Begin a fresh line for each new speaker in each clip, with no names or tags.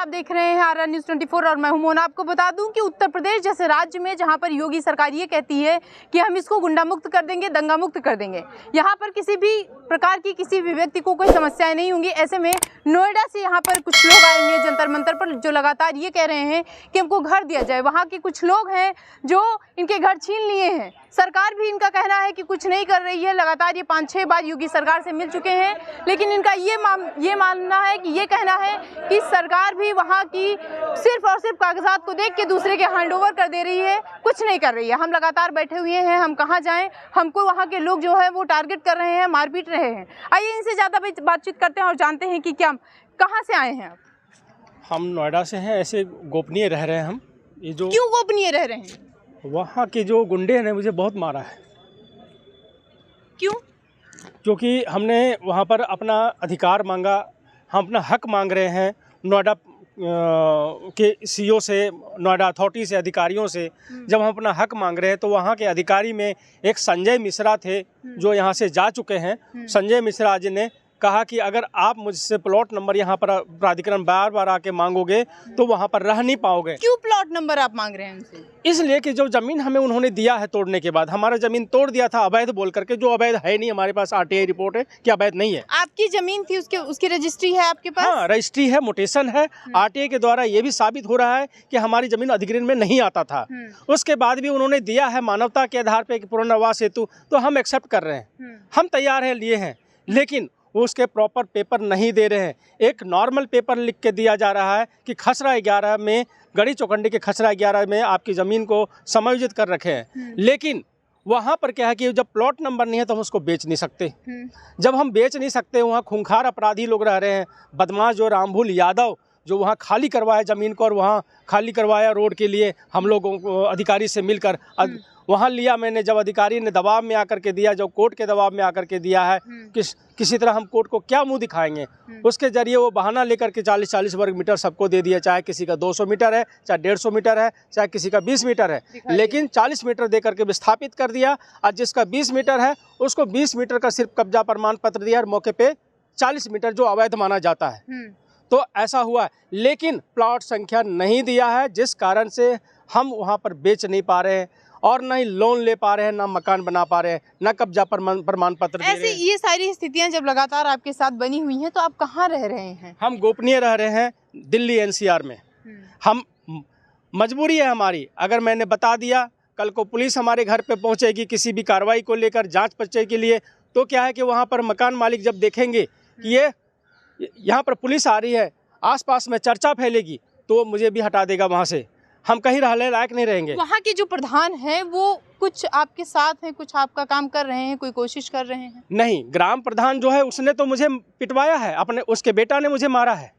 आप देख रहे हैं RR News 24 और मैं हूं मोना। आपको बता दूं कि उत्तर प्रदेश जैसे राज्य में जहां पर योगी सरकार ये कहती है कि हम इसको गुंडा मुक्त कर देंगे, दंगा मुक्त कर देंगे, यहां पर किसी भी प्रकार की किसी भी व्यक्ति को कोई समस्याएं नहीं होंगी। ऐसे में नोएडा से यहां पर कुछ लोग आए हुए हैं जंतर मंतर पर, जो लगातार ये कह रहे हैं कि हमको घर दिया जाए। वहाँ के कुछ लोग हैं जो इनके घर छीन लिए हैं। सरकार भी इनका कहना है कि कुछ नहीं कर रही है। लगातार ये 5-6 बार योगी सरकार से मिल चुके हैं, लेकिन इनका ये मानना है कि ये कहना है कि सरकार भी वहाँ की सिर्फ और सिर्फ कागजात को देख के दूसरे के हैंडओवर कर दे रही है, कुछ नहीं कर रही है। हम लगातार बैठे हुए हैं, हम कहाँ जाएं, हमको वहाँ के लोग जो है वो टारगेट कर रहे हैं, मारपीट रहे हैं। आइए इनसे ज़्यादा बातचीत करते हैं और जानते हैं कि क्या कहाँ से आए हैं आप।
हम नोएडा से हैं, ऐसे गोपनीय रह रहे हैं हम। ये जो
क्यों गोपनीय रह रहे हैं?
वहाँ के जो गुंडे ने मुझे बहुत मारा है।
क्यों?
क्योंकि हमने वहाँ पर अपना अधिकार मांगा, हम अपना हक मांग रहे हैं नोएडा के सीईओ से, नोएडा अथॉरिटी से, अधिकारियों से। जब हम अपना हक मांग रहे हैं तो वहाँ के अधिकारी में एक संजय मिश्रा थे जो यहाँ से जा चुके हैं। संजय मिश्रा जी ने कहा कि अगर आप मुझसे प्लॉट नंबर यहाँ पर प्राधिकरण बार बार आके मांगोगे तो वहाँ पर रह नहीं पाओगे।
क्यों प्लॉट नंबर आप मांग रहे हैं उनसे?
इसलिए कि जो ज़मीन हमें उन्होंने दिया है तोड़ने के बाद, हमारा ज़मीन तोड़ दिया था अवैध बोल करके, जो अवैध है नहीं। हमारे पास RTI रिपोर्ट है कि अवैध नहीं है।
आपकी ज़मीन थी, उसकी रजिस्ट्री है आपके पास?
हाँ, रजिस्ट्री है, मोटेशन है। RTI के द्वारा ये भी साबित हो रहा है कि हमारी ज़मीन अधिग्रहण में नहीं आता था। उसके बाद भी उन्होंने दिया है मानवता के आधार पर पुनर्वास हेतु, तो हम एक्सेप्ट कर रहे हैं, हम तैयार हैं, लिए हैं। लेकिन वो उसके प्रॉपर पेपर नहीं दे रहे हैं। एक नॉर्मल पेपर लिख के दिया जा रहा है कि खसरा 11 में, गढ़ी चौखंडी के खसरा 11 में आपकी ज़मीन को समायोजित कर रखे हैं। लेकिन वहाँ पर क्या है कि जब प्लॉट नंबर नहीं है तो हम उसको बेच नहीं सकते। जब हम बेच नहीं सकते, वहाँ खूंखार अपराधी लोग रह रहे हैं। बदमाश जो रामभूल यादव जो वहाँ खाली करवाया ज़मीन को, और वहाँ खाली करवाया रोड के लिए हम लोगों को अधिकारी से मिलकर वहाँ लिया मैंने। जब अधिकारी ने दबाव में आकर के दिया, जब कोर्ट के दबाव में आकर के दिया है, किसी तरह हम कोर्ट को क्या मुंह दिखाएंगे। उसके जरिए वो बहाना लेकर के 40-40 वर्ग मीटर सबको दे दिया, चाहे किसी का 200 मीटर है, चाहे 150 मीटर है, चाहे किसी का 20 मीटर है, लेकिन 40 मीटर दे करके विस्थापित कर दिया। और जिसका 20 मीटर है उसको 20 मीटर का सिर्फ कब्जा प्रमाण पत्र दिया, और मौके पर 40 मीटर जो अवैध माना जाता है। तो ऐसा हुआ है, लेकिन प्लॉट संख्या नहीं दिया है, जिस कारण से हम वहाँ पर बेच नहीं पा रहे हैं, और न ही लोन ले पा रहे हैं, ना मकान बना पा रहे हैं, ना कब्जा प्रमाण पत्र दे रहे हैं।
ये सारी स्थितियां जब लगातार आपके साथ बनी हुई हैं तो आप कहाँ रह रहे हैं?
हम गोपनीय रह रहे हैं दिल्ली NCR में। हम मजबूरी है हमारी। अगर मैंने बता दिया, कल को पुलिस हमारे घर पे पहुंचेगी किसी भी कार्रवाई को लेकर, जांच पर्चे के लिए, तो क्या है कि वहाँ पर मकान मालिक जब देखेंगे कि ये यहाँ पर पुलिस आ रही है, आसपास में चर्चा फैलेगी, तो मुझे भी हटा देगा वहाँ से। हम कहीं रहने लायक नहीं रहेंगे।
वहाँ के जो प्रधान हैं वो कुछ आपके साथ हैं, कुछ आपका काम कर रहे हैं, कोई कोशिश कर रहे हैं?
नहीं, ग्राम प्रधान जो है उसने तो मुझे पिटवाया है, अपने उसके बेटा ने मुझे मारा है।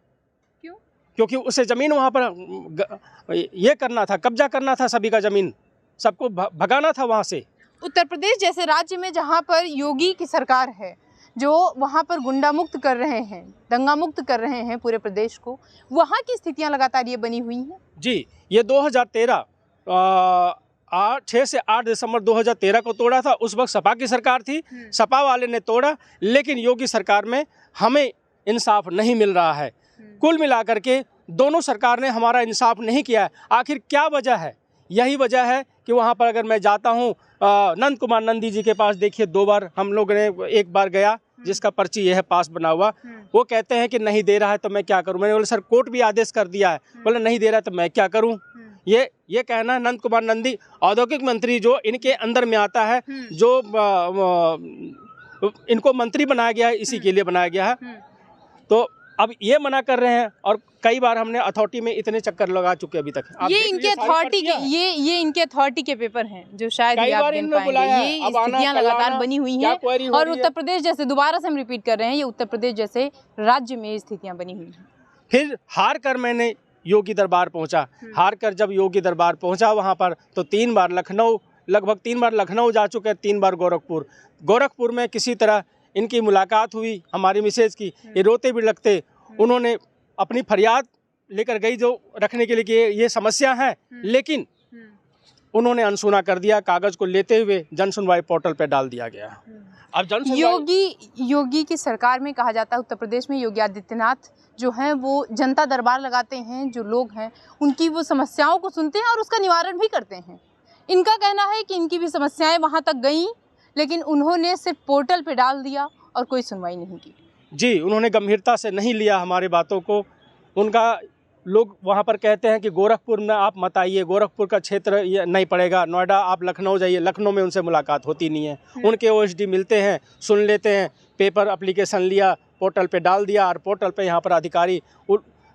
क्यों?
क्योंकि उसे ज़मीन वहाँ पर ये करना था, कब्जा करना था, सभी का ज़मीन, सबको भगाना था वहाँ से।
उत्तर प्रदेश जैसे राज्य में जहाँ पर योगी की सरकार है, जो वहाँ पर गुंडा मुक्त कर रहे हैं, दंगा मुक्त कर रहे हैं पूरे प्रदेश को, वहाँ की स्थितियाँ लगातार ये बनी हुई हैं।
जी, ये 2013 6 से 8 दिसंबर 2013 को तोड़ा था। उस वक्त सपा की सरकार थी, सपा वाले ने तोड़ा, लेकिन योगी सरकार में हमें इंसाफ नहीं मिल रहा है। कुल मिलाकर के दोनों सरकार ने हमारा इंसाफ नहीं किया है। आखिर क्या वजह है? यही वजह है कि वहाँ पर अगर मैं जाता हूँ, नंद कुमार नंदी जी के पास देखिए 2 बार हम लोग ने, एक बार गया जिसका पर्ची यह है पास बना हुआ, वो कहते हैं कि नहीं दे रहा है तो मैं क्या करूं। मैंने बोला सर कोर्ट भी आदेश कर दिया है। बोले नहीं दे रहा है तो मैं क्या करूं। ये कहना है नंद कुमार नंदी, औद्योगिक मंत्री जो इनके अंदर में आता है, जो इनको मंत्री बनाया गया है, इसी के लिए बनाया गया है। तो अब ये मना कर रहे हैं, और कई बार हमने अथॉरिटी में इतने चक्कर लगा चुके अभी तक।
ये इनके अथॉरिटी के ये इनके अथॉरिटी के पेपर हैं जो शायद ही आप गिन पाएंगे। ये स्थितियां लगातार बनी हुई हैं, और उत्तर प्रदेश जैसे, दोबारा से हम रिपीट कर रहे हैं, ये उत्तर प्रदेश जैसे राज्य में स्थितियां बनी हुई हैं।
फिर हार कर मैंने योगी दरबार पहुंचा। हार कर जब योगी दरबार पहुंचा वहां पर, तो 3 बार लखनऊ, लगभग 3 बार लखनऊ जा चुके, 3 बार गोरखपुर में किसी तरह इनकी मुलाकात हुई हमारी मिसेज की। ये रोते भी लगते, उन्होंने अपनी फरियाद लेकर गई जो रखने के लिए कि ये समस्या है, लेकिन उन्होंने अनसुना कर दिया। कागज को लेते हुए जन सुनवाई पोर्टल पे डाल दिया गया। अब जन सुनवाई
योगी की सरकार में कहा जाता है, उत्तर प्रदेश में योगी आदित्यनाथ जो हैं वो जनता दरबार लगाते हैं, जो लोग हैं उनकी वो समस्याओं को सुनते हैं और उसका निवारण भी करते हैं। इनका कहना है कि इनकी भी समस्याएं वहां तक गईं, लेकिन उन्होंने सिर्फ पोर्टल पे डाल दिया और कोई सुनवाई नहीं की।
जी, उन्होंने गंभीरता से नहीं लिया हमारी बातों को। उनका लोग वहाँ पर कहते हैं कि गोरखपुर में आप मत आइए, गोरखपुर का क्षेत्र ये नहीं पड़ेगा, नोएडा आप लखनऊ जाइए। लखनऊ में उनसे मुलाकात होती नहीं है। उनके ओएसडी मिलते हैं, सुन लेते हैं, पेपर एप्लीकेशन लिया, पोर्टल पे डाल दिया और पोर्टल पे यहाँ पर अधिकारी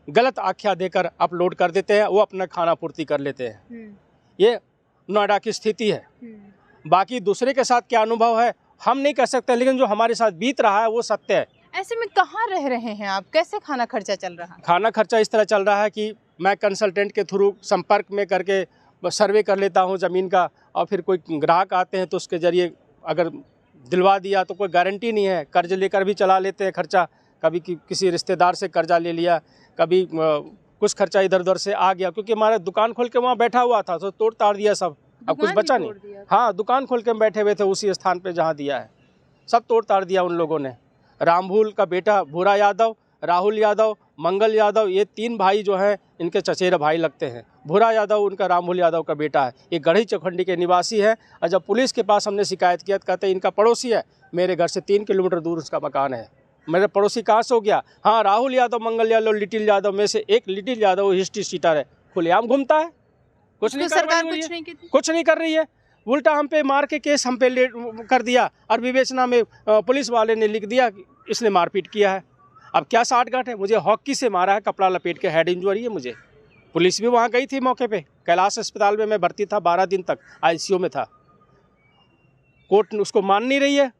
गलत आख्या देकर अपलोड कर देते हैं, वो अपना खाना पूर्ति कर लेते हैं। ये नोएडा की स्थिति है। बाकी दूसरे के साथ क्या अनुभव है हम नहीं कह सकते, लेकिन जो हमारे साथ बीत रहा है वो सत्य है।
ऐसे में कहाँ रह रहे हैं आप? कैसे खाना खर्चा चल रहा है?
खाना खर्चा इस तरह चल रहा है कि मैं कंसल्टेंट के थ्रू संपर्क में करके सर्वे कर लेता हूं ज़मीन का, और फिर कोई ग्राहक आते हैं तो उसके ज़रिए अगर दिलवा दिया तो कोई गारंटी नहीं है। कर्ज लेकर भी चला लेते हैं खर्चा, कभी किसी रिश्तेदार से कर्जा ले लिया, कभी कुछ खर्चा इधर उधर से आ गया, क्योंकि हमारा दुकान खोल के वहाँ बैठा हुआ था तो तोड़ ताड़ दिया सब। अब कुछ बचा नहीं। हाँ, दुकान खोल के बैठे हुए थे उसी स्थान पे जहाँ दिया है, सब तोड़ ताड़ दिया उन लोगों ने। रामभूल का बेटा भूरा यादव, राहुल यादव, मंगल यादव, ये 3 भाई जो हैं इनके चचेरे भाई लगते हैं। भूरा यादव उनका रामभूल यादव का बेटा है। ये गढ़ी चौखंडी के निवासी है, और जब पुलिस के पास हमने शिकायत किया तो कहते हैं इनका पड़ोसी है, मेरे घर से 3 किलोमीटर दूर उसका मकान है। मेरा पड़ोसी कहाँ से हो गया? हाँ, राहुल यादव, मंगल यादव, लिटिल यादव में से एक लिटिल यादव हिस्ट्री सीटर है, खुलेआम घूमता है। कुछ नहीं,
सरकार
कुछ नहीं कर रही है। उल्टा हम पे मार के केस हम पे कर दिया, और विवेचना में पुलिस वाले ने लिख दिया कि इसने मारपीट किया है। अब क्या साठगांठ है? मुझे हॉकी से मारा है, कपड़ा लपेट के, हेड इंजरी है मुझे। पुलिस भी वहाँ गई थी मौके पे। कैलाश अस्पताल में मैं भर्ती था, 12 दिन तक आईसीयू में था। कोर्ट उसको मान नहीं रही है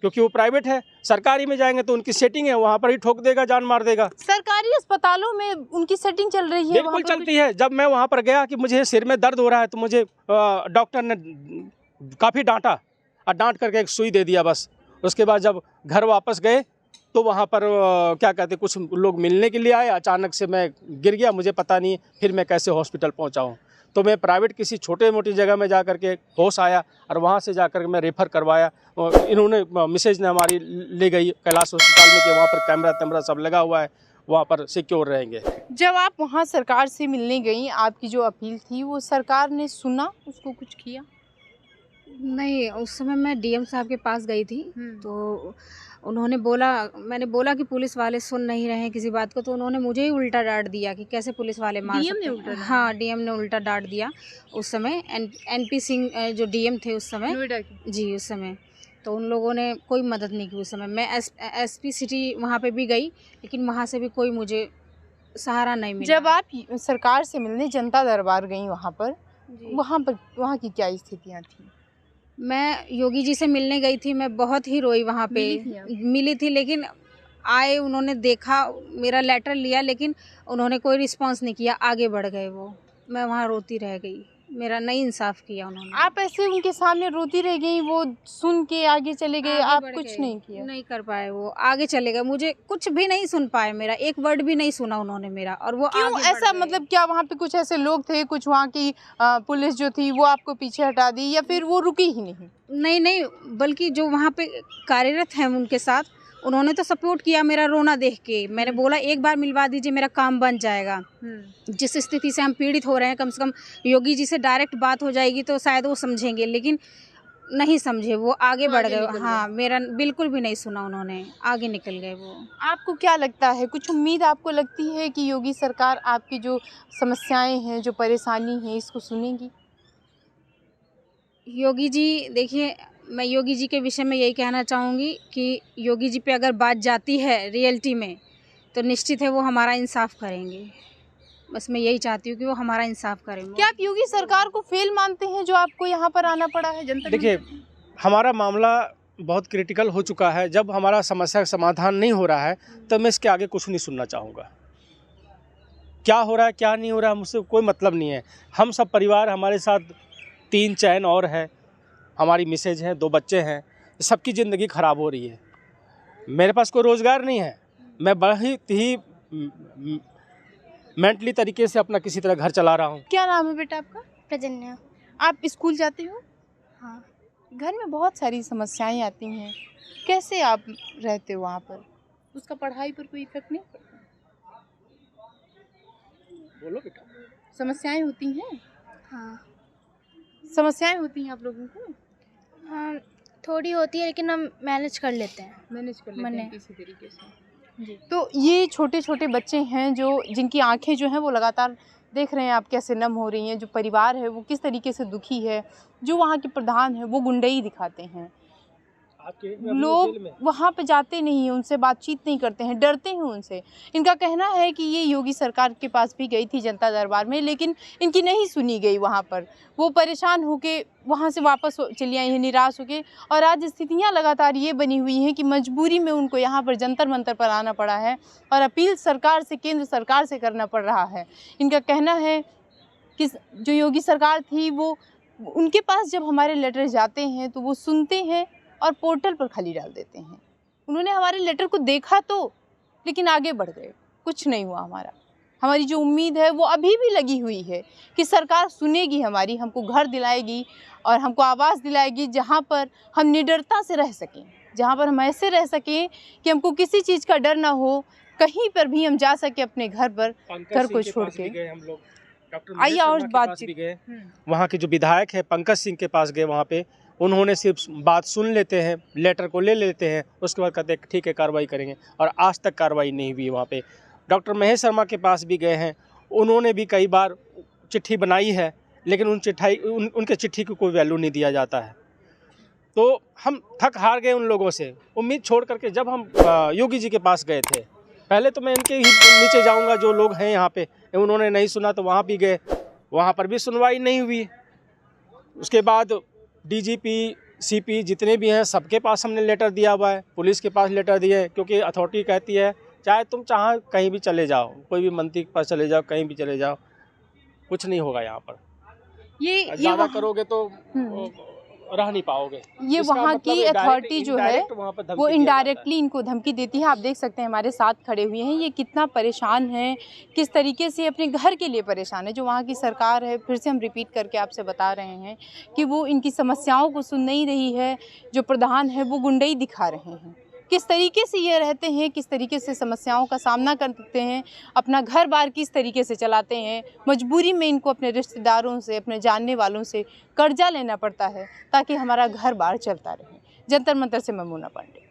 क्योंकि वो प्राइवेट है। सरकारी में जाएंगे तो उनकी सेटिंग है, वहाँ पर ही ठोक देगा, जान मार देगा।
सरकारी अस्पताल में उनकी सेटिंग चल रही है?
बिल्कुल चलती है। जब मैं वहाँ पर गया कि मुझे सिर में दर्द हो रहा है तो मुझे डॉक्टर ने काफ़ी डांटा, और डांट करके एक सुई दे दिया बस। उसके बाद जब घर वापस गए तो वहाँ पर क्या कहते, कुछ लोग मिलने के लिए आए, अचानक से मैं गिर गया, मुझे पता नहीं फिर मैं कैसे हॉस्पिटल पहुँचा हूँ। तो मैं प्राइवेट किसी छोटे मोटी जगह में जा कर के होश आया, और वहाँ से जा कर मैं रेफ़र करवाया। इन्होंने मिसेज ने हमारी ले गई कैलाश अस्पताल में कि वहाँ पर कैमरा सब लगा हुआ है, वहाँ पर सिक्योर रहेंगे।
जब आप वहाँ सरकार से मिलने गई, आपकी जो अपील थी वो सरकार ने सुना, उसको कुछ किया?
नहीं, उस समय मैं डीएम साहब के पास गई थी, तो उन्होंने बोला, मैंने बोला कि पुलिस वाले सुन नहीं रहे हैं किसी बात को, तो उन्होंने मुझे ही उल्टा डांट दिया कि कैसे पुलिस वाले मार सकते हैं। हाँ, डीएम ने उल्टा डांट दिया उस समय। एनपी सिंह जो डीएम थे उस समय,
नोएडा की?
जी, उस समय तो उन लोगों ने कोई मदद नहीं की उस समय। मैं एसपी सिटी वहाँ पे भी गई, लेकिन वहाँ से भी कोई मुझे सहारा नहीं मिला।
जब आप सरकार से मिलने जनता दरबार गई वहाँ की क्या स्थितियाँ थी?
मैं योगी जी से मिलने गई थी, मैं बहुत ही रोई वहाँ पे। मिली थी, लेकिन आए, उन्होंने देखा, मेरा लेटर लिया, लेकिन उन्होंने कोई रिस्पांस नहीं किया, आगे बढ़ गए वो। मैं वहाँ रोती रह गई, मेरा नहीं इंसाफ किया उन्होंने।
आप ऐसे उनके सामने रोती रह गई, वो सुन के आगे चले गए, आप कुछ नहीं किया?
नहीं कर पाए, वो आगे चले गए, मुझे कुछ भी नहीं सुन पाए, मेरा एक वर्ड भी नहीं सुना उन्होंने मेरा, और वो
क्यों
आगे
ऐसा? मतलब क्या वहाँ पे कुछ ऐसे लोग थे, कुछ वहाँ की पुलिस जो थी वो आपको पीछे हटा दी, या फिर वो रुकी ही नहीं?
नहीं, बल्कि जो वहाँ पे कार्यरत हैं उनके साथ, उन्होंने तो सपोर्ट किया मेरा रोना देख के। मैंने बोला एक बार मिलवा दीजिए, मेरा काम बन जाएगा। जिस स्थिति से हम पीड़ित हो रहे हैं, कम से कम योगी जी से डायरेक्ट बात हो जाएगी तो शायद वो समझेंगे, लेकिन नहीं समझे, वो आगे बढ़ गए। हाँ, मेरा बिल्कुल भी नहीं सुना उन्होंने, आगे निकल गए वो।
आपको क्या लगता है, कुछ उम्मीद आपको लगती है कि योगी सरकार आपकी जो समस्याएं हैं, जो परेशानी है, इसको सुनेगी?
योगी जी, देखिए, मैं योगी जी के विषय में यही कहना चाहूँगी कि योगी जी पे अगर बात जाती है रियलिटी में, तो निश्चित है वो हमारा इंसाफ करेंगे। बस मैं यही चाहती हूँ कि वो हमारा इंसाफ करें।
क्या आप योगी सरकार को फेल मानते हैं जो आपको यहाँ पर आना पड़ा है जनता?
देखिए, हमारा मामला बहुत क्रिटिकल हो चुका है। जब हमारा समस्या का समाधान नहीं हो रहा है तो मैं इसके आगे कुछ नहीं सुनना चाहूँगा। क्या हो रहा है क्या नहीं हो रहा है मुझसे कोई मतलब नहीं है। हम सब परिवार, हमारे साथ 3 चैन और है, हमारी मिसेज हैं, 2 बच्चे हैं, सबकी ज़िंदगी ख़राब हो रही है। मेरे पास कोई रोज़गार नहीं है, मैं बहुत ही मेंटली तरीके से अपना किसी तरह घर चला रहा हूँ।
क्या नाम है बेटा आपका?
प्रजन्या।
आप स्कूल जाते हो?
हाँ।
घर में बहुत सारी समस्याएं आती हैं, कैसे आप रहते हो वहाँ पर? उसका पढ़ाई पर कोई इफेक्ट नहीं पड़ता?
बोलो बेटा।
समस्याएं होती हैं?
हाँ।
समस्याएं होती हैं आप लोगों को?
हाँ, थोड़ी होती है लेकिन हम मैनेज कर लेते हैं।
मैनेज कर लेते
मने।
हैं किसी तरीके से। तो ये छोटे छोटे बच्चे हैं जो जिनकी आंखें जो हैं वो लगातार देख रहे हैं आप कैसे नम हो रही हैं, जो परिवार है वो किस तरीके से दुखी है, जो वहाँ के प्रधान है वो गुंडई दिखाते हैं, लोग वहाँ पे जाते नहीं हैं, उनसे बातचीत नहीं करते हैं, डरते हैं उनसे। इनका कहना है कि ये योगी सरकार के पास भी गई थी जनता दरबार में, लेकिन इनकी नहीं सुनी गई वहाँ पर। वो परेशान होके वहाँ से वापस चली आई हैं निराश होके, और आज स्थितियाँ लगातार ये बनी हुई हैं कि मजबूरी में उनको यहाँ पर जंतर मंतर पर आना पड़ा है और अपील सरकार से, केंद्र सरकार से करना पड़ रहा है। इनका कहना है कि जो योगी सरकार थी वो उनके पास जब हमारे लेटर जाते हैं तो वो सुनते हैं और पोर्टल पर खाली डाल देते हैं। उन्होंने हमारे लेटर को देखा तो, लेकिन आगे बढ़ गए, कुछ नहीं हुआ हमारा। हमारी जो उम्मीद है वो अभी भी लगी हुई है कि सरकार सुनेगी हमारी, हमको घर दिलाएगी और हमको आवास दिलाएगी जहाँ पर हम निडरता से रह सकें, जहाँ पर हम ऐसे रह सकें कि हमको किसी चीज़ का डर ना हो, कहीं पर भी हम जा सके अपने घर पर, घर को छोड़ के।
हम लोग
आइए और बातचीत
गए, वहाँ के जो विधायक है पंकज सिंह के पास गए, वहाँ पे उन्होंने सिर्फ बात सुन लेते हैं, लेटर को ले लेते हैं, उसके बाद कहते हैं ठीक है कार्रवाई करेंगे, और आज तक कार्रवाई नहीं हुई। वहाँ पे डॉक्टर महेश शर्मा के पास भी गए हैं, उन्होंने भी कई बार चिट्ठी बनाई है, लेकिन उनके चिट्ठी को कोई वैल्यू नहीं दिया जाता है। तो हम थक हार गए उन लोगों से, उम्मीद छोड़ करके जब हम योगी जी के पास गए थे, पहले तो मैं इनके ही नीचे जाऊँगा जो लोग हैं यहाँ पे, उन्होंने नहीं सुना तो वहाँ भी गए, वहाँ पर भी सुनवाई नहीं हुई। उसके बाद डीजीपी, सीपी जितने भी हैं सबके पास हमने लेटर दिया हुआ है, पुलिस के पास लेटर दिए हैं, क्योंकि अथॉरिटी कहती है चाहे तुम कहीं भी चले जाओ, कोई भी मंत्री के पास चले जाओ, कहीं भी चले जाओ, कुछ नहीं होगा यहाँ पर।
ये
ज़्यादा करोगे तो रह नहीं पाओगे।
ये वहाँ की अथॉरिटी जो है वो इनडायरेक्टली
है।
इनको धमकी देती है। आप देख सकते हैं हमारे साथ खड़े हुए हैं, ये कितना परेशान है, किस तरीके से अपने घर के लिए परेशान है। जो वहाँ की सरकार है, फिर से हम रिपीट करके आपसे बता रहे हैं कि वो इनकी समस्याओं को सुन नहीं रही है। जो प्रधान है वो गुंडई दिखा रहे हैं, किस तरीके से ये रहते हैं, किस तरीके से समस्याओं का सामना करते हैं, अपना घर बार किस तरीके से चलाते हैं। मजबूरी में इनको अपने रिश्तेदारों से, अपने जानने वालों से कर्जा लेना पड़ता है ताकि हमारा घर बार चलता रहे। जंतर मंतर से मैं मोना पांडे।